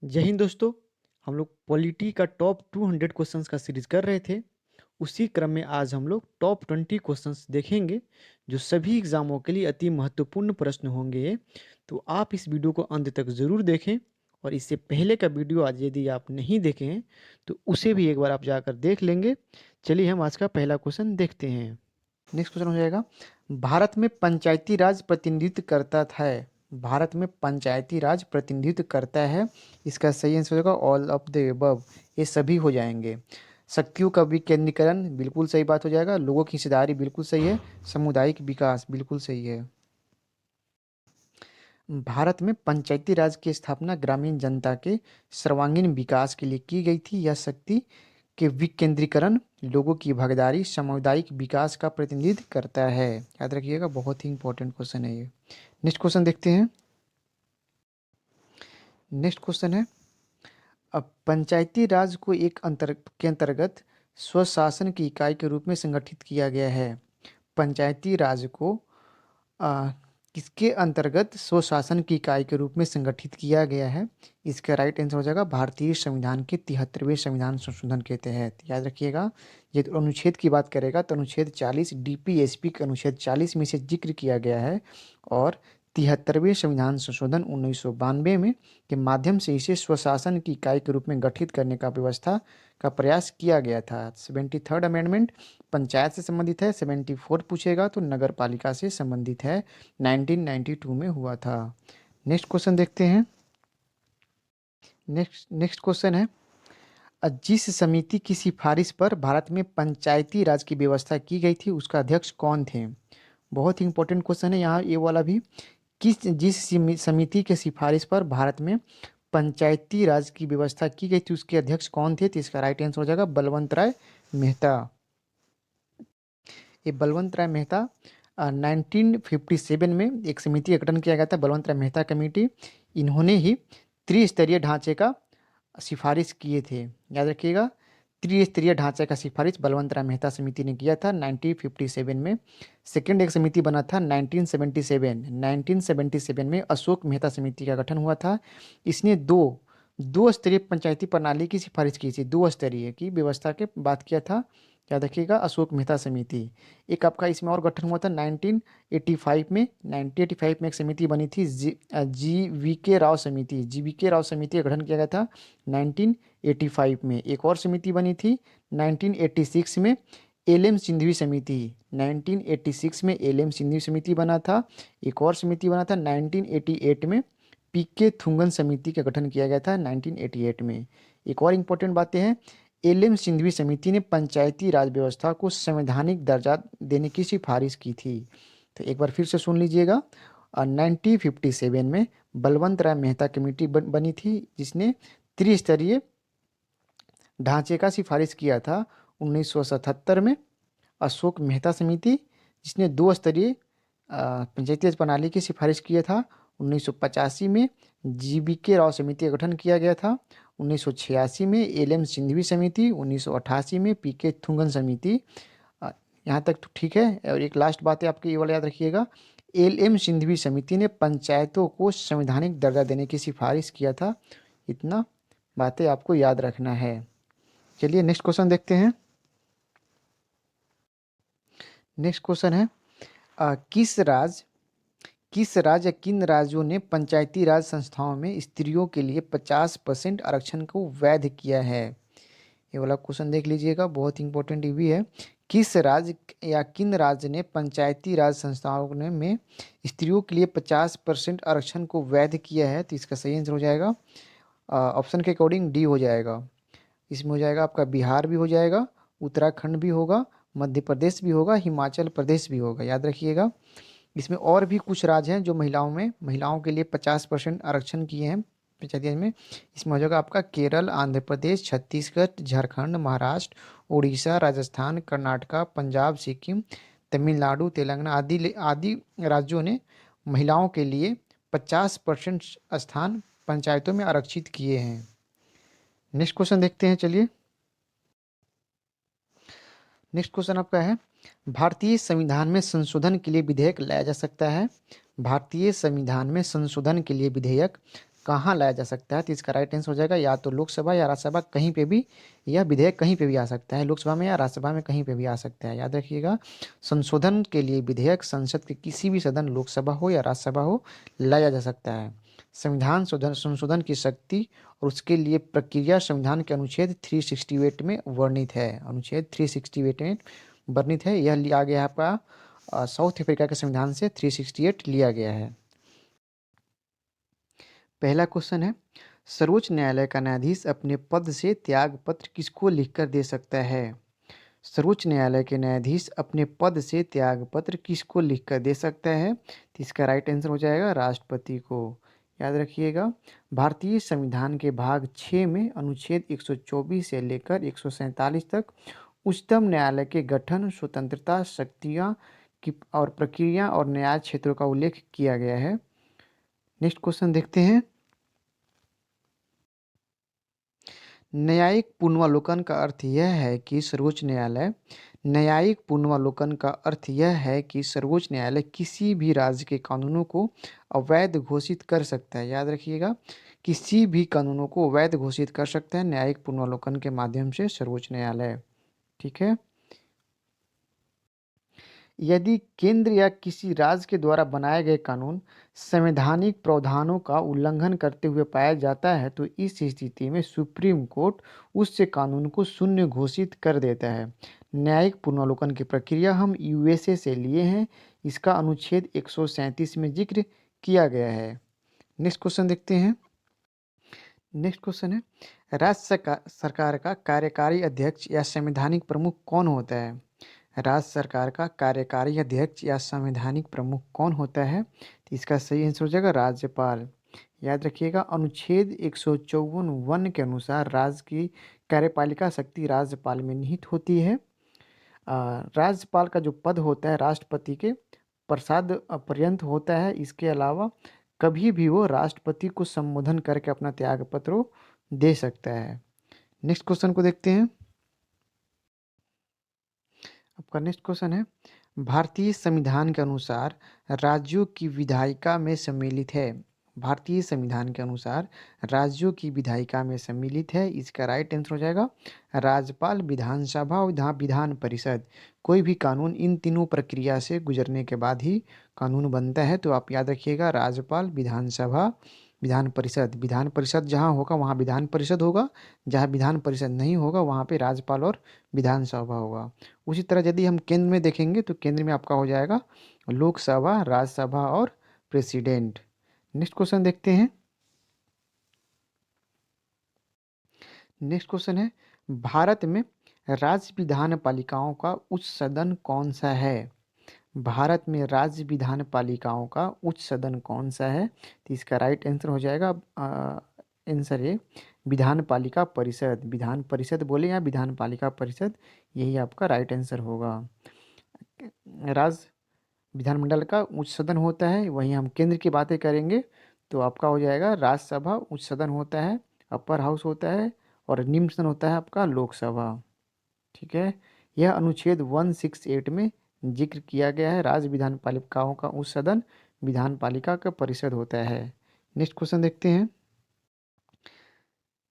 जय हिंद दोस्तों। हम लोग पॉलिटी का टॉप 200 क्वेश्चंस का सीरीज कर रहे थे। उसी क्रम में आज हम लोग टॉप 20 क्वेश्चंस देखेंगे जो सभी एग्जामों के लिए अति महत्वपूर्ण प्रश्न होंगे। तो आप इस वीडियो को अंत तक ज़रूर देखें। और इससे पहले का वीडियो आज यदि आप नहीं देखे हैं तो उसे भी एक बार आप जाकर देख लेंगे। चलिए हम आज का पहला क्वेश्चन देखते हैं। नेक्स्ट क्वेश्चन हो जाएगा, भारत में पंचायती राज प्रतिनिधित्व करता था। भारत में पंचायती राज प्रतिनिधित्व करता है। इसका सही आंसर होगा ऑल ऑफ द अबव। ये सभी हो जाएंगे। शक्तियों का विकेंद्रीकरण बिल्कुल सही बात हो जाएगा। लोगों की हिस्सेदारी बिल्कुल सही है। सामुदायिक विकास बिल्कुल सही है। भारत में पंचायती राज की स्थापना ग्रामीण जनता के सर्वांगीण विकास के लिए की गई थी। यह शक्ति के विकेंद्रीकरण, लोगों की भागीदारी, सामुदायिक विकास का प्रतिनिधित्व करता है। याद रखिएगा, बहुत ही इंपॉर्टेंट क्वेश्चन है ये। नेक्स्ट क्वेश्चन देखते हैं। नेक्स्ट क्वेश्चन है, अब पंचायती राज को एक के अंतर्गत स्वशासन की इकाई के रूप में संगठित किया गया है। पंचायती राज को आ, किसके अंतर्गत स्वशासन की इकाई के रूप में संगठित किया गया है? इसका राइट आंसर हो जाएगा भारतीय संविधान के 73वें संविधान संशोधन के तहत। याद रखिएगा, ये तो अनुच्छेद की बात करेगा तो अनुच्छेद 40 डीपीएसपी के अनुच्छेद 40 में से जिक्र किया गया है। और 73वें संविधान संशोधन 1992 में के माध्यम से इसे स्वशासन की इकाई के रूप में गठित करने का व्यवस्था का प्रयास किया गया था। 73rd अमेंडमेंट पंचायत से संबंधित है। 74 पूछेगा तो नगर पालिका से संबंधित है। 1992 में हुआ था। नेक्स्ट क्वेश्चन देखते हैं। नेक्स्ट क्वेश्चन है, जिस समिति की सिफारिश पर भारत में पंचायती राज की व्यवस्था की गई थी उसका अध्यक्ष कौन थे? बहुत ही इंपॉर्टेंट क्वेश्चन है यहाँ ये वाला भी। जिस समिति के सिफारिश पर भारत में पंचायती राज की व्यवस्था की गई थी उसके अध्यक्ष कौन थे? तो इसका राइट आंसर हो जाएगा बलवंत राय मेहता। ये बलवंत राय मेहता 1957 में एक समिति का गठन किया गया था, बलवंत राय मेहता कमेटी। इन्होंने ही त्रिस्तरीय ढांचे का सिफारिश किए थे। याद रखिएगा, त्रिस्तरीय ढांचे का सिफारिश बलवंत राय मेहता समिति ने किया था 1957 में। सेकंड एक समिति बना था 1977 में अशोक मेहता समिति का गठन हुआ था। इसने दो स्तरीय पंचायती प्रणाली की सिफारिश की थी। दो स्तरीय की व्यवस्था के बात किया था। याद रखिएगा, अशोक मेहता समिति। एक आपका इसमें और गठन हुआ था 1985 में। 1985 में एक समिति बनी थी जी वी के राव समिति। जी वी के राव समिति का गठन किया गया था 1985 में। एक और समिति बनी थी 1986 में, एल एम सिंघवी समिति। 1986 में एल एम सिंघवी समिति बना था। एक और समिति बना था 1988 में, पी के थुंगन समिति का गठन किया गया था 1988 में। एक और इम्पोर्टेंट बातें हैं, एल एम सिंघवी समिति ने पंचायती राज व्यवस्था को संवैधानिक दर्जा देने की सिफारिश की थी। तो एक बार फिर से सुन लीजिएगा, 1957 में बलवंत राय मेहता कमेटी बनी थी जिसने त्रिस्तरीय ढांचे का सिफारिश किया था। 1977 में अशोक मेहता समिति जिसने दो स्तरीय पंचायती राज प्रणाली की सिफारिश किया था। 1985 में जीबी के राव समिति का गठन किया गया था। 1986 में एल एम सिंघवी समिति। 1988 में पी के थुंगन समिति। यहाँ तक तो ठीक है। और एक लास्ट बात है आपकी, ये वाला याद रखिएगा, एल एम सिंघवी समिति ने पंचायतों को संवैधानिक दर्जा देने की सिफारिश किया था। इतना बातें आपको याद रखना है। चलिए नेक्स्ट क्वेश्चन देखते हैं। नेक्स्ट क्वेश्चन है, किस राज्य या किन राज्यों ने पंचायती राज संस्थाओं में स्त्रियों के लिए 50% आरक्षण को वैध किया है? ये वाला क्वेश्चन देख लीजिएगा, बहुत इंपॉर्टेंट ये भी है। किस राज्य या किन राज्य ने पंचायती राज संस्थाओं में स्त्रियों के लिए 50% आरक्षण को वैध किया है? तो इसका सही आंसर हो जाएगा ऑप्शन के अकॉर्डिंग डी हो जाएगा। इसमें हो जाएगा आपका बिहार भी हो जाएगा, उत्तराखंड भी होगा, मध्य प्रदेश भी होगा, हिमाचल प्रदेश भी होगा। याद रखिएगा, इसमें और भी कुछ राज्य हैं जो महिलाओं के लिए 50% आरक्षण किए हैं पंचायती राज में। इसमें हो जाएगा आपका केरल, आंध्र प्रदेश, छत्तीसगढ़, झारखंड, महाराष्ट्र, उड़ीसा, राजस्थान, कर्नाटका, पंजाब, सिक्किम, तमिलनाडु, तेलंगाना आदि आदि राज्यों ने महिलाओं के लिए 50% स्थान पंचायतों में आरक्षित किए हैं। नेक्स्ट क्वेश्चन देखते हैं। चलिए नेक्स्ट क्वेश्चन आपका है, भारतीय संविधान में संशोधन के लिए विधेयक लाया जा सकता है। भारतीय संविधान में संशोधन के लिए विधेयक कहाँ लाया जा सकता है, तो इसका राइट आंसर हो जाएगा या तो लोकसभा या राज्यसभा, कहीं पे भी यह विधेयक कहीं पे भी आ सकता है, लोकसभा में या राज्यसभा में कहीं पे भी आ सकता है। याद रखिएगा, संशोधन के लिए विधेयक संसद के किसी भी सदन, लोकसभा हो या राज्यसभा हो, लाया जा सकता है। संविधान संशोधन की शक्ति और उसके लिए प्रक्रिया संविधान के अनुच्छेद 368 में वर्णित है। अनुच्छेद 368 में वर्णित है। यह लिया गया है आपका साउथ अफ्रीका के संविधान से 368 लिया गया है। पहला क्वेश्चन है, सर्वोच्च न्यायालय का न्यायाधीश अपने पद से त्याग पत्र किसको लिखकर दे सकता है? सर्वोच्च न्यायालय के न्यायाधीश अपने पद से त्याग पत्र किसको लिखकर दे सकता है? तो इसका राइट आंसर हो जाएगा राष्ट्रपति को। याद रखिएगा, भारतीय संविधान के भाग 6 में अनुच्छेद 124 से लेकर 147 तक उच्चतम न्यायालय के गठन, स्वतंत्रता, शक्तियाँ की और प्रक्रिया और न्याय क्षेत्रों का उल्लेख किया गया है। नेक्स्ट क्वेश्चन देखते हैं। न्यायिक पुनर्वलोकन का अर्थ यह है कि सर्वोच्च न्यायालय न्यायिक पुनर्वलोकन का अर्थ यह है कि सर्वोच्च न्यायालय किसी भी राज्य के कानूनों को अवैध घोषित कर सकता है। याद रखिएगा, किसी भी कानूनों को अवैध घोषित कर सकता है न्यायिक पुनर्वलोकन के माध्यम से सर्वोच्च न्यायालय। ठीक है। यदि केंद्र या किसी राज्य के द्वारा बनाए गए कानून संवैधानिक प्रावधानों का उल्लंघन करते हुए पाया जाता है तो इस स्थिति में सुप्रीम कोर्ट उस कानून को शून्य घोषित कर देता है। न्यायिक पुनर्वलोकन की प्रक्रिया हम यूएसए से लिए हैं। इसका अनुच्छेद 137 में जिक्र किया गया है। नेक्स्ट क्वेश्चन देखते हैं। नेक्स्ट क्वेश्चन है, राज्य सरकार का कार्यकारी अध्यक्ष या संवैधानिक प्रमुख कौन होता है? राज्य सरकार का कार्यकारी अध्यक्ष या संवैधानिक प्रमुख कौन होता है? तो इसका सही आंसर हो जाएगा राज्यपाल। याद रखिएगा, अनुच्छेद 154 के अनुसार राज्य की कार्यपालिका शक्ति राज्यपाल में निहित होती है। राज्यपाल का जो पद होता है राष्ट्रपति के प्रसाद पर्यंत होता है। इसके अलावा कभी भी वो राष्ट्रपति को संबोधन करके अपना त्यागपत्र दे सकता है। नेक्स्ट क्वेश्चन को देखते हैं। आपका नेक्स्ट क्वेश्चन है, भारतीय संविधान के अनुसार राज्यों की विधायिका में सम्मिलित है। भारतीय संविधान के अनुसार राज्यों की विधायिका में सम्मिलित है। इसका राइट आंसर हो जाएगा राज्यपाल, विधानसभा और विधान परिषद। कोई भी कानून इन तीनों प्रक्रिया से गुजरने के बाद ही कानून बनता है। तो आप याद रखिएगा, राज्यपाल, विधानसभा, विधान परिषद जहाँ होगा वहाँ विधान परिषद होगा, जहाँ विधान परिषद नहीं होगा वहाँ पे राज्यपाल और विधानसभा होगा। उसी तरह यदि हम केंद्र में देखेंगे तो केंद्र में आपका हो जाएगा लोकसभा, राज्यसभा और प्रेसिडेंट। नेक्स्ट क्वेश्चन देखते हैं। नेक्स्ट क्वेश्चन है, भारत में राज्य विधान पालिकाओं का उच्च सदन कौन सा है? भारत में राज्य विधान पालिकाओं का उच्च सदन कौन सा है? तो इसका राइट आंसर हो जाएगा आंसर है विधान पालिका परिषद। विधान परिषद बोले या विधान पालिका परिषद, यही आपका राइट आंसर होगा। राज्य विधानमंडल का उच्च सदन होता है। वहीं हम केंद्र की बातें करेंगे तो आपका हो जाएगा राज्यसभा उच्च सदन होता है, अपर हाउस होता है, और निम्न सदन होता है आपका लोकसभा। ठीक है। यह अनुच्छेद 168 में जिक्र किया गया है। राज्य विधान पालिकाओं का उच्च सदन विधान पालिका का परिषद होता है। नेक्स्ट क्वेश्चन देखते हैं।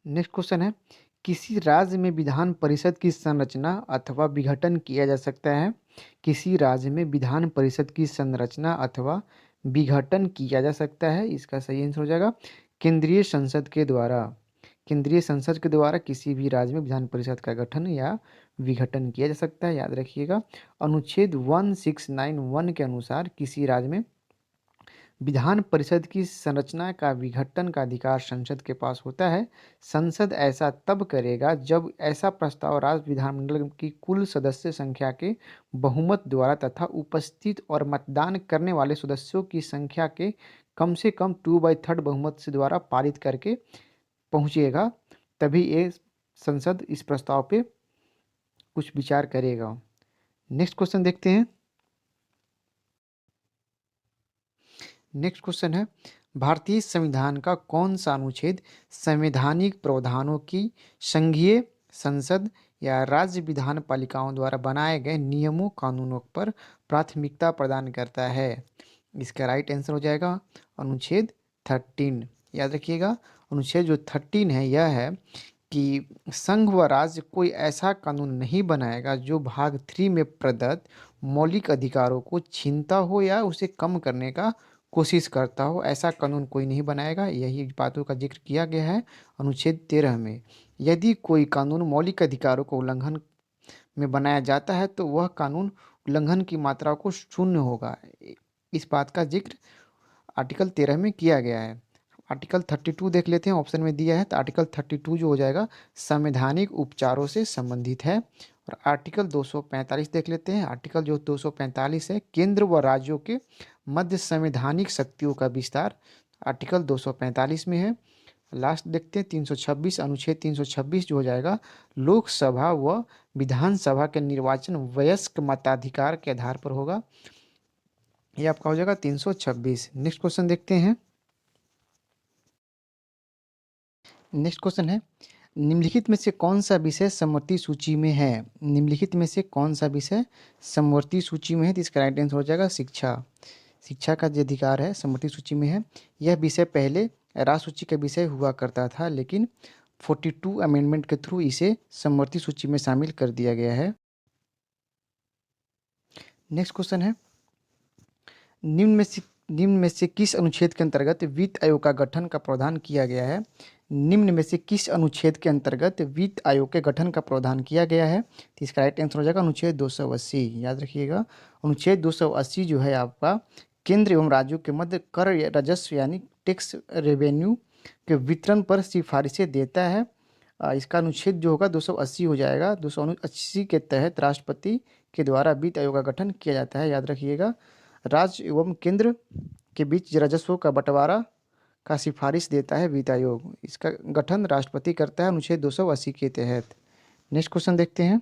नेक्स्ट क्वेश्चन है, किसी राज्य में विधान परिषद की संरचना अथवा विघटन किया जा सकता है? किसी राज्य में विधान परिषद की संरचना अथवा विघटन किया जा सकता है। इसका सही आंसर हो जाएगा केंद्रीय संसद के द्वारा। केंद्रीय संसद के द्वारा किसी भी राज्य में विधान परिषद का गठन या विघटन किया जा सकता है। याद रखिएगा, अनुच्छेद 1691 के अनुसार किसी राज्य में विधान परिषद की संरचना का विघटन का अधिकार संसद के पास होता है। संसद ऐसा तब करेगा जब ऐसा प्रस्ताव राज्य विधानमंडल की कुल सदस्य संख्या के बहुमत द्वारा तथा उपस्थित और मतदान करने वाले सदस्यों की संख्या के कम से कम 2/3 बहुमत से द्वारा पारित करके पहुंचेगा। तभी ये संसद इस प्रस्ताव पे कुछ विचार करेगा। नेक्स्ट क्वेश्चन देखते हैं। नेक्स्ट क्वेश्चन है, भारतीय संविधान का कौन सा अनुच्छेद संवैधानिक प्रावधानों की संघीय संसद या राज्य विधान पालिकाओं द्वारा बनाए गए नियमों कानूनों पर प्राथमिकता प्रदान करता है? इसका राइट आंसर हो जाएगा अनुच्छेद 13। याद रखिएगा। अनुच्छेद जो 13 है यह है कि संघ व राज्य कोई ऐसा कानून नहीं बनाएगा जो भाग 3 में प्रदत्त मौलिक अधिकारों को छीनता हो या उसे कम करने का कोशिश करता हो। ऐसा कानून कोई नहीं बनाएगा। यही बातों का जिक्र किया गया है अनुच्छेद 13 में। यदि कोई कानून मौलिक अधिकारों को उल्लंघन में बनाया जाता है तो वह कानून उल्लंघन की मात्रा को शून्य होगा। इस बात का जिक्र आर्टिकल 13 में किया गया है। आर्टिकल 32 देख लेते हैं, ऑप्शन में दिया है तो आर्टिकल 32 जो हो जाएगा संवैधानिक उपचारों से संबंधित है। और आर्टिकल 245 देख लेते हैं। आर्टिकल जो 245 है केंद्र व राज्यों के मध्य संवैधानिक शक्तियों का विस्तार, आर्टिकल 245 में है। लास्ट देखते हैं 326, अनुच्छेद 326 जो हो जाएगा लोकसभा व विधानसभा के निर्वाचन वयस्क मताधिकार के आधार पर होगा। ये आपका हो जाएगा 326। नेक्स्ट क्वेश्चन देखते हैं। नेक्स्ट क्वेश्चन है निम्नलिखित में से कौन सा विषय समवर्ती सूची में है। निम्नलिखित में से कौन सा विषय समवर्ती सूची में है, तो इसका राइट आंसर हो जाएगा शिक्षा। शिक्षा का जो अधिकार है समवर्ती सूची में है। यह विषय पहले राज्य सूची का विषय हुआ करता था, लेकिन 42 अमेंडमेंट के थ्रू इसे समवर्ती सूची में शामिल कर दिया गया है। नेक्स्ट क्वेश्चन है निम्न में से किस अनुच्छेद के अंतर्गत वित्त आयोग का गठन का प्रावधान किया गया है। निम्न में से किस अनुच्छेद के अंतर्गत वित्त आयोग के गठन का प्रावधान किया गया है, तो इसका राइट आंसर हो जाएगा अनुच्छेद 280। याद रखिएगा अनुच्छेद 280 जो है आपका केंद्र एवं राज्यों के मध्य कर राजस्व यानी टैक्स रेवेन्यू के वितरण पर सिफारिशें देता है। इसका अनुच्छेद जो होगा 280 हो जाएगा। 280 के तहत राष्ट्रपति के द्वारा वित्त आयोग का गठन किया जाता है। याद रखिएगा राज्य एवं केंद्र के बीच राजस्व का बंटवारा का सिफारिश देता है वित्त आयोग। इसका गठन राष्ट्रपति करता है अनुच्छेद 280 के तहत। नेक्स्ट क्वेश्चन देखते हैं।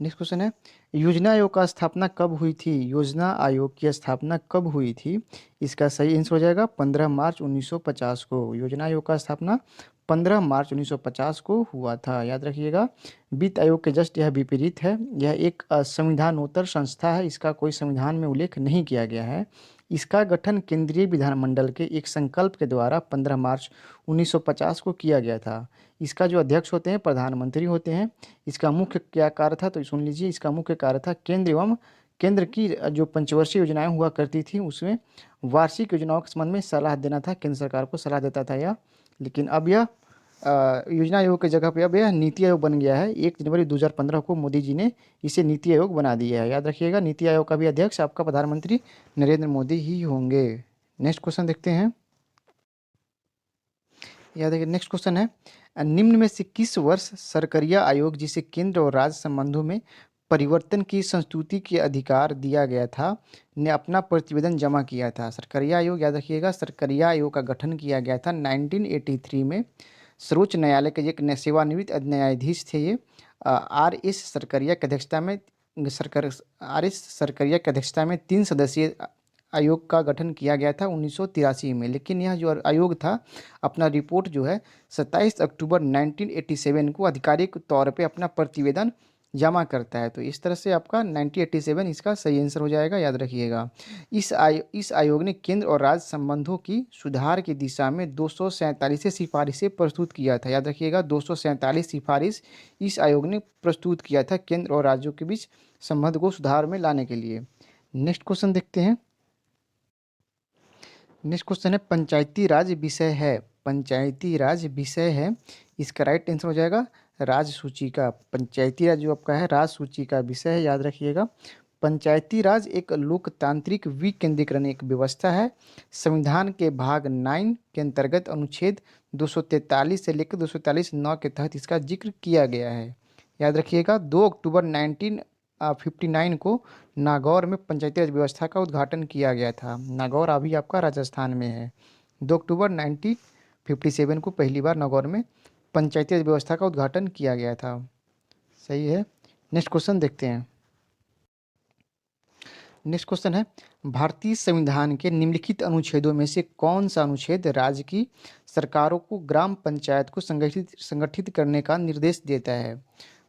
नेक्स्ट क्वेश्चन है योजना आयोग का स्थापना कब हुई थी। योजना आयोग की स्थापना कब हुई थी, इसका सही आंसर हो जाएगा 15 मार्च 1950 को। योजना आयोग का स्थापना 15 मार्च 1950 को हुआ था। याद रखिएगा वित्त आयोग के जस्ट यह विपरीत है। यह एक संविधानोत्तर संस्था है। इसका कोई संविधान में उल्लेख नहीं किया गया है। इसका गठन केंद्रीय विधानमंडल के एक संकल्प के द्वारा 15 मार्च 1950 को किया गया था। इसका जो अध्यक्ष होते हैं प्रधानमंत्री होते हैं। इसका मुख्य क्या कार्य था, तो सुन लीजिए। इसका मुख्य कार्य था केंद्र की जो पंचवर्षीय योजनाएं हुआ करती थी उसमें वार्षिक योजनाओं के संबंध में सलाह देना था। केंद्र सरकार को सलाह देता था यह। लेकिन अब यह योजना आयोग की जगह पे अब यह नीति आयोग बन गया है। 1 जनवरी 2015 को मोदी जी ने इसे नीति आयोग बना दिया है। याद रखिएगा नीति आयोग का भी अध्यक्ष आपका प्रधानमंत्री नरेंद्र मोदी ही होंगे। नेक्स्ट क्वेश्चन देखते हैं। याद देखिए नेक्स्ट क्वेश्चन है निम्न में से किस वर्ष सरकरिया आयोग जिसे केंद्र और राज्य संबंधों में परिवर्तन की संस्तुति के अधिकार दिया गया था ने अपना प्रतिवेदन जमा किया था। सरकरिया आयोग, याद रखिएगा सरकरिया आयोग का गठन किया गया था 1983 में। सर्वोच्च न्यायालय के एक सेवानिवृत्त न्यायाधीश थे ये। आर एस सरकरिया की अध्यक्षता में आर एस सरकरिया की अध्यक्षता में 3 सदस्यीय आयोग का गठन किया गया था 1983 में। लेकिन यह जो आयोग था अपना रिपोर्ट जो है 27 अक्टूबर 1987 को आधिकारिक तौर पे अपना प्रतिवेदन जमा करता है। तो इस तरह से आपका 1987 इसका सही आंसर हो जाएगा। याद रखिएगा इस आयोग ने केंद्र और राज्य संबंधों की सुधार की दिशा में 247 सिफारिशें प्रस्तुत किया था। याद रखिएगा 247 सिफारिश इस आयोग ने प्रस्तुत किया था केंद्र और राज्यों के बीच संबंध को सुधार में लाने के लिए। नेक्स्ट क्वेश्चन देखते हैं। नेक्स्ट क्वेश्चन है पंचायती राज विषय है। पंचायती राज विषय है, इसका राइट आंसर हो जाएगा राज सूची का। पंचायती राज जो आपका है राज सूची का विषय है। याद रखिएगा पंचायती राज एक लोकतांत्रिक विकेंद्रीकरण एक व्यवस्था है। संविधान के भाग 9 के अंतर्गत अनुच्छेद 243 से लेकर 243(9) के तहत इसका जिक्र किया गया है। याद रखिएगा 2 अक्टूबर 1959 को नागौर में पंचायती राज व्यवस्था का उद्घाटन किया गया था। नागौर अभी आपका राजस्थान में है। 2 अक्टूबर 1957 को पहली बार नागौर में पंचायती राज व्यवस्था का उद्घाटन किया गया था। सही है। नेक्स्ट क्वेश्चन देखते हैं। नेक्स्ट क्वेश्चन है भारतीय संविधान के निम्नलिखित अनुच्छेदों में से कौन सा अनुच्छेद राज्य की सरकारों को ग्राम पंचायत को संगठित करने का निर्देश देता है।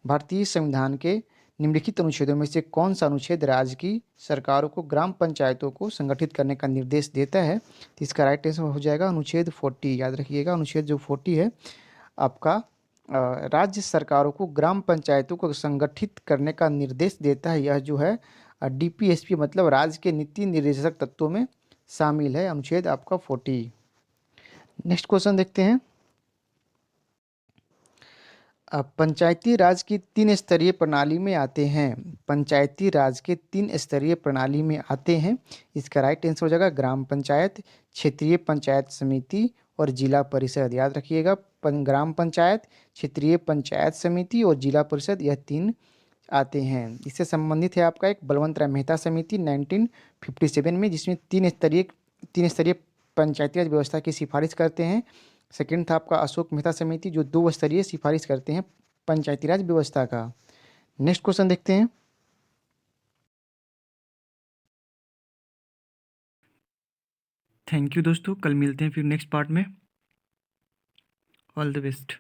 भारतीय संविधान के निम्नलिखित अनुच्छेदों में से कौन सा अनुच्छेद राज्य की सरकारों को ग्राम पंचायतों को संगठित करने का निर्देश देता है? तो इसका राइट आंसर हो जाएगा अनुच्छेद 40। याद रखिएगा, अनुच्छेद जो 40 है आपका राज्य सरकारों को ग्राम पंचायतों को संगठित करने का निर्देश देता है। यह जो है डीपीएसपी मतलब राज्य के नीति निर्देशक तत्वों में शामिल है, अनुच्छेद आपका 40। नेक्स्ट क्वेश्चन देखते हैं। पंचायती राज की 3 स्तरीय प्रणाली में आते हैं। पंचायती राज के 3 स्तरीय प्रणाली में आते हैं। इसका राइट आंसर हो जाएगा ग्राम पंचायत, क्षेत्रीय पंचायत समिति और जिला परिषद। याद रखिएगा, ग्राम पंचायत, क्षेत्रीय पंचायत समिति और जिला परिषद, यह 3 आते हैं। इससे संबंधित है आपका एक बलवंत राय मेहता समिति 1957 में, जिसमें 3 स्तरीय पंचायती राज व्यवस्था की सिफारिश करते हैं। सेकंड था आपका अशोक मेहता समिति जो 2 स्तरीय सिफारिश करते हैं पंचायती राज व्यवस्था का। नेक्स्ट क्वेश्चन देखते हैं। थैंक यू दोस्तों, कल मिलते हैं फिर नेक्स्ट पार्ट में। All the best.